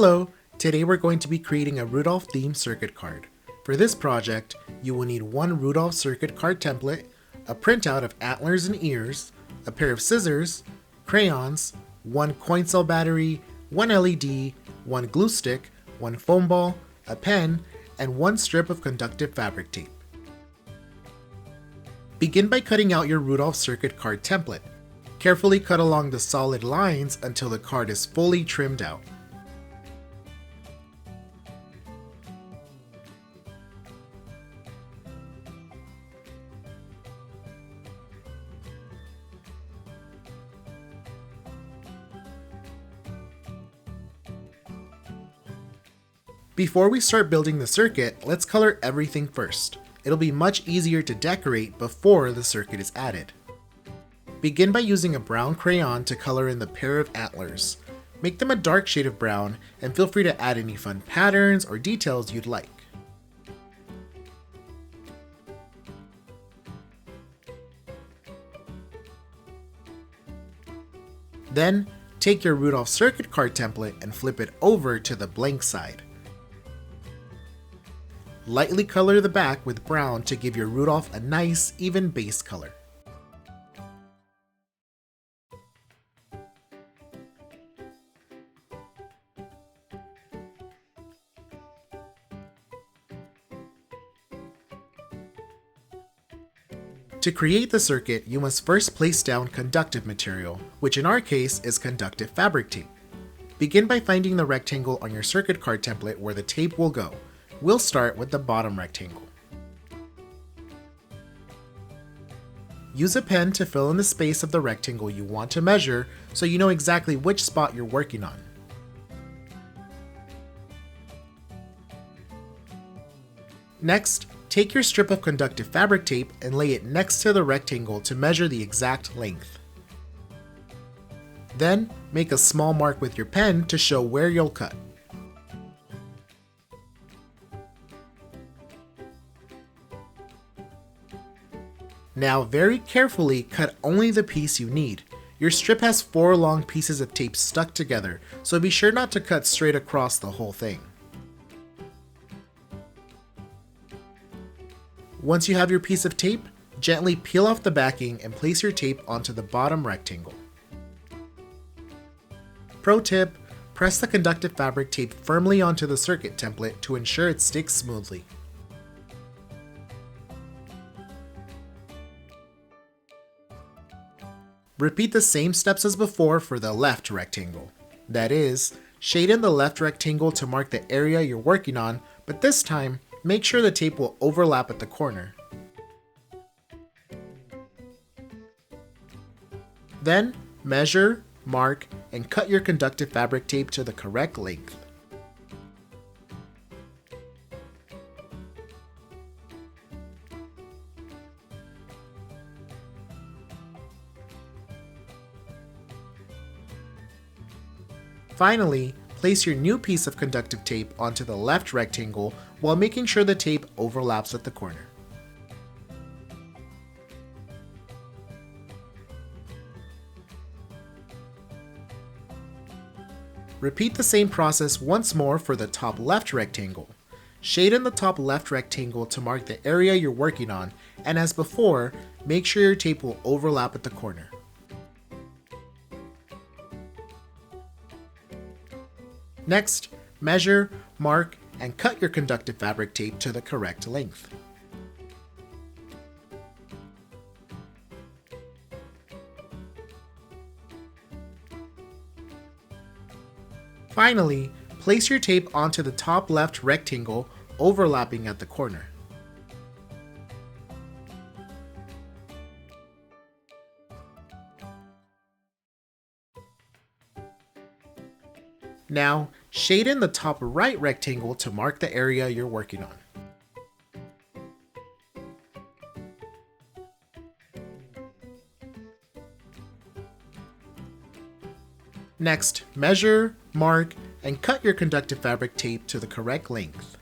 Hello! Today we're going to be creating a Rudolph themed circuit card. For this project, you will need one Rudolph Circuit Card template, a printout of antlers and ears, a pair of scissors, crayons, one coin cell battery, one LED, one glue stick, one foam ball, a pen, and one strip of conductive fabric tape. Begin by cutting out your Rudolph Circuit Card template. Carefully cut along the solid lines until the card is fully trimmed out. Before we start building the circuit, let's color everything first. It'll be much easier to decorate before the circuit is added. Begin by using a brown crayon to color in the pair of antlers. Make them a dark shade of brown, and feel free to add any fun patterns or details you'd like. Then, take your Rudolph Circuit Card template and flip it over to the blank side. Lightly color the back with brown to give your Rudolph a nice, even base color. To create the circuit, you must first place down conductive material, which in our case is conductive fabric tape. Begin by finding the rectangle on your circuit card template where the tape will go. We'll start with the bottom rectangle. Use a pen to fill in the space of the rectangle you want to measure so you know exactly which spot you're working on. Next, take your strip of conductive fabric tape and lay it next to the rectangle to measure the exact length. Then, make a small mark with your pen to show where you'll cut. Now very carefully cut only the piece you need. Your strip has 4 long pieces of tape stuck together, so be sure not to cut straight across the whole thing. Once you have your piece of tape, gently peel off the backing and place your tape onto the bottom rectangle. Pro tip: press the conductive fabric tape firmly onto the circuit template to ensure it sticks smoothly. Repeat the same steps as before for the left rectangle. That is, shade in the left rectangle to mark the area you're working on, but this time, make sure the tape will overlap at the corner. Then, measure, mark, and cut your conductive fabric tape to the correct length. Finally, place your new piece of conductive tape onto the left rectangle while making sure the tape overlaps at the corner. Repeat the same process once more for the top left rectangle. Shade in the top left rectangle to mark the area you're working on, and as before, make sure your tape will overlap at the corner. Next, measure, mark, and cut your conductive fabric tape to the correct length. Finally, place your tape onto the top left rectangle, overlapping at the corner. Now, shade in the top right rectangle to mark the area you're working on. Next, measure, mark, and cut your conductive fabric tape to the correct length.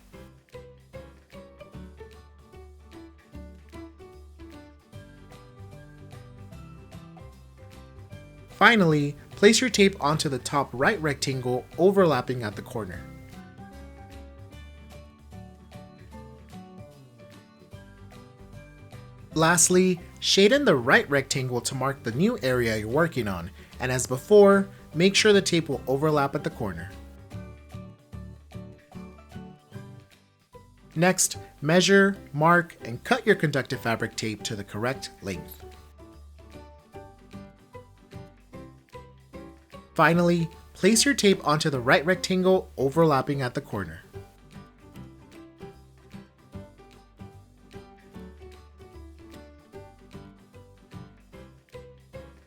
Finally, Place your tape onto the top right rectangle overlapping at the corner. Lastly, shade in the right rectangle to mark the new area you're working on, and as before, make sure the tape will overlap at the corner. Next, measure, mark, and cut your conductive fabric tape to the correct length. Finally, place your tape onto the right rectangle overlapping at the corner.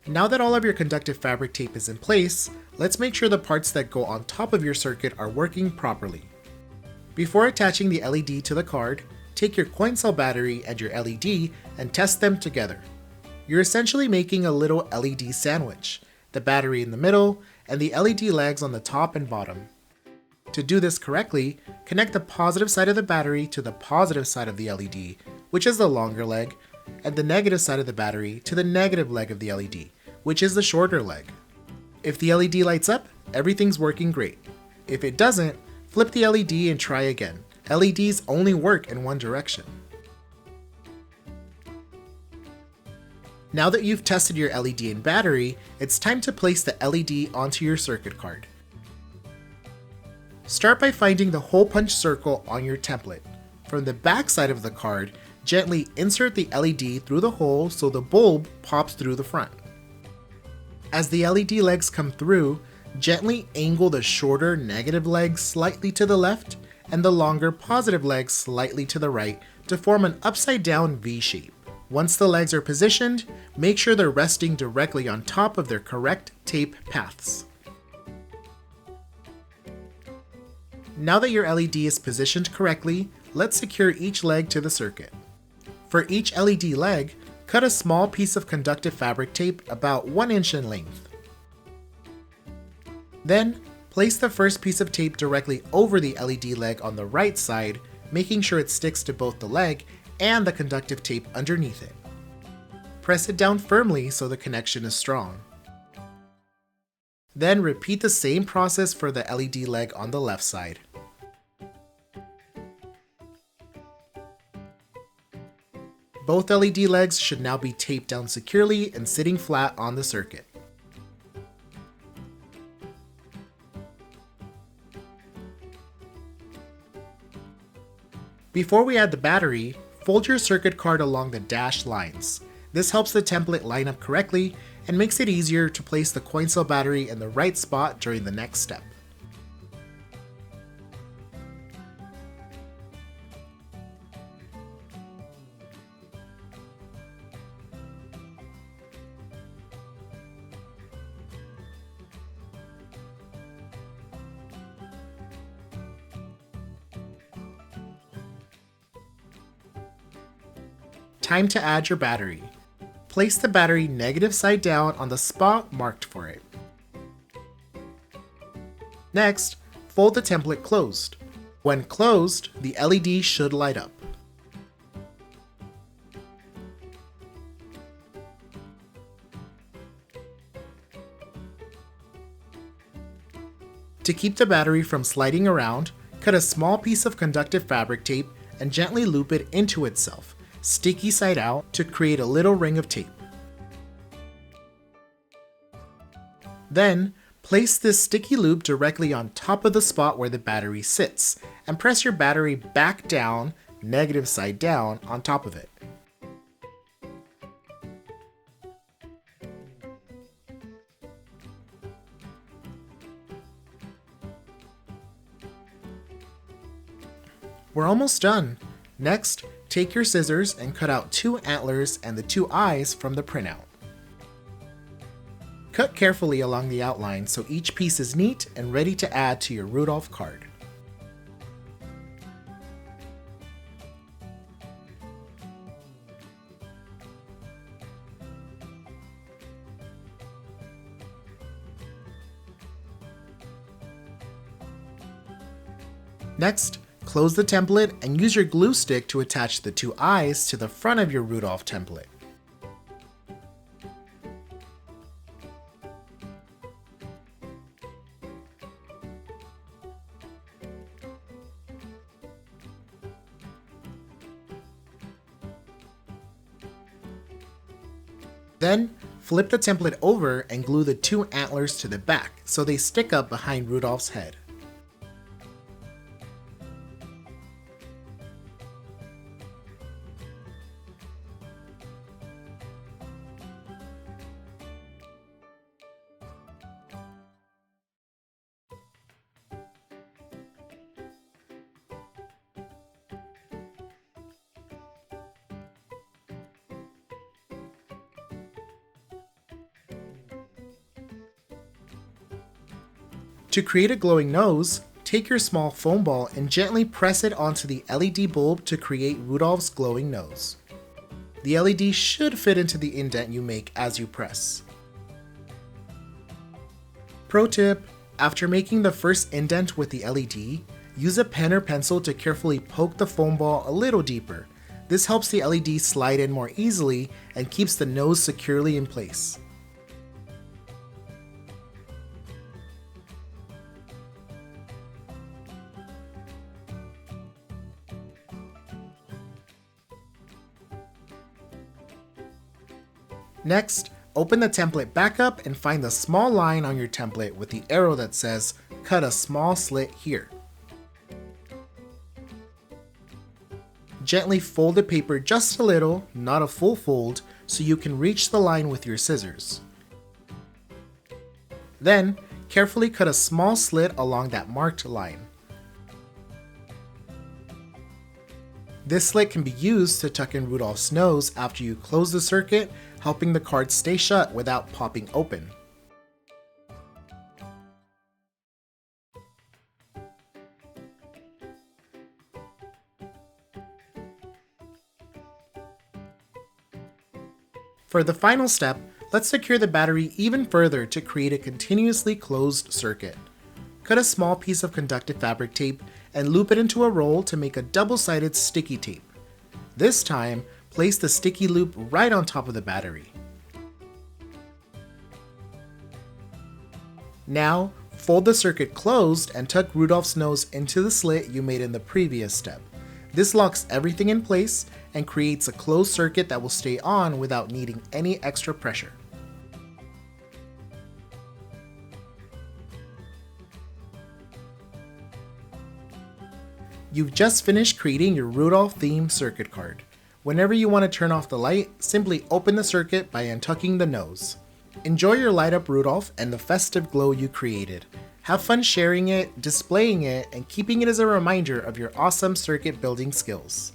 Now that all of your conductive fabric tape is in place, let's make sure the parts that go on top of your circuit are working properly. Before attaching the LED to the card, take your coin cell battery and your LED and test them together. You're essentially making a little LED sandwich, the battery in the middle, and the LED legs on the top and bottom. To do this correctly, connect the positive side of the battery to the positive side of the LED, which is the longer leg, and the negative side of the battery to the negative leg of the LED, which is the shorter leg. If the LED lights up, everything's working great. If it doesn't, flip the LED and try again. LEDs only work in one direction. Now that you've tested your LED and battery, it's time to place the LED onto your circuit card. Start by finding the hole punch circle on your template. From the back side of the card, gently insert the LED through the hole so the bulb pops through the front. As the LED legs come through, gently angle the shorter negative leg slightly to the left and the longer positive leg slightly to the right to form an upside down V shape. Once the legs are positioned, make sure they're resting directly on top of their correct tape paths. Now that your LED is positioned correctly, let's secure each leg to the circuit. For each LED leg, cut a small piece of conductive fabric tape about 1 inch in length. Then, place the first piece of tape directly over the LED leg on the right side, making sure it sticks to both the leg and the conductive tape underneath it. Press it down firmly so the connection is strong. Then repeat the same process for the LED leg on the left side. Both LED legs should now be taped down securely and sitting flat on the circuit. Before we add the battery, fold your circuit card along the dashed lines. This helps the template line up correctly and makes it easier to place the coin cell battery in the right spot during the next step. Time to add your battery. Place the battery negative side down on the spot marked for it. Next, fold the template closed. When closed, the LED should light up. To keep the battery from sliding around, cut a small piece of conductive fabric tape and gently loop it into itself, sticky side out, to create a little ring of tape. Then, place this sticky loop directly on top of the spot where the battery sits, and press your battery back down, negative side down, on top of it. We're almost done. Next, take your scissors and cut out 2 antlers and the 2 eyes from the printout. Cut carefully along the outline so each piece is neat and ready to add to your Rudolph card. Next, close the template and use your glue stick to attach the 2 eyes to the front of your Rudolph template. Then, flip the template over and glue the two antlers to the back so they stick up behind Rudolph's head. To create a glowing nose, take your small foam ball and gently press it onto the LED bulb to create Rudolph's glowing nose. The LED should fit into the indent you make as you press. Pro tip: after making the first indent with the LED, use a pen or pencil to carefully poke the foam ball a little deeper. This helps the LED slide in more easily and keeps the nose securely in place. Next, open the template back up and find the small line on your template with the arrow that says, "Cut a small slit here." Gently fold the paper just a little, not a full fold, so you can reach the line with your scissors. Then, carefully cut a small slit along that marked line. This slit can be used to tuck in Rudolph's nose after you close the circuit, helping the card stay shut without popping open. For the final step, let's secure the battery even further to create a continuously closed circuit. Cut a small piece of conductive fabric tape and loop it into a roll to make a double-sided sticky tape. This time, place the sticky loop right on top of the battery. Now, fold the circuit closed and tuck Rudolph's nose into the slit you made in the previous step. This locks everything in place and creates a closed circuit that will stay on without needing any extra pressure. You've just finished creating your Rudolph themed circuit card. Whenever you want to turn off the light, simply open the circuit by untucking the nose. Enjoy your light up Rudolph and the festive glow you created. Have fun sharing it, displaying it, and keeping it as a reminder of your awesome circuit building skills.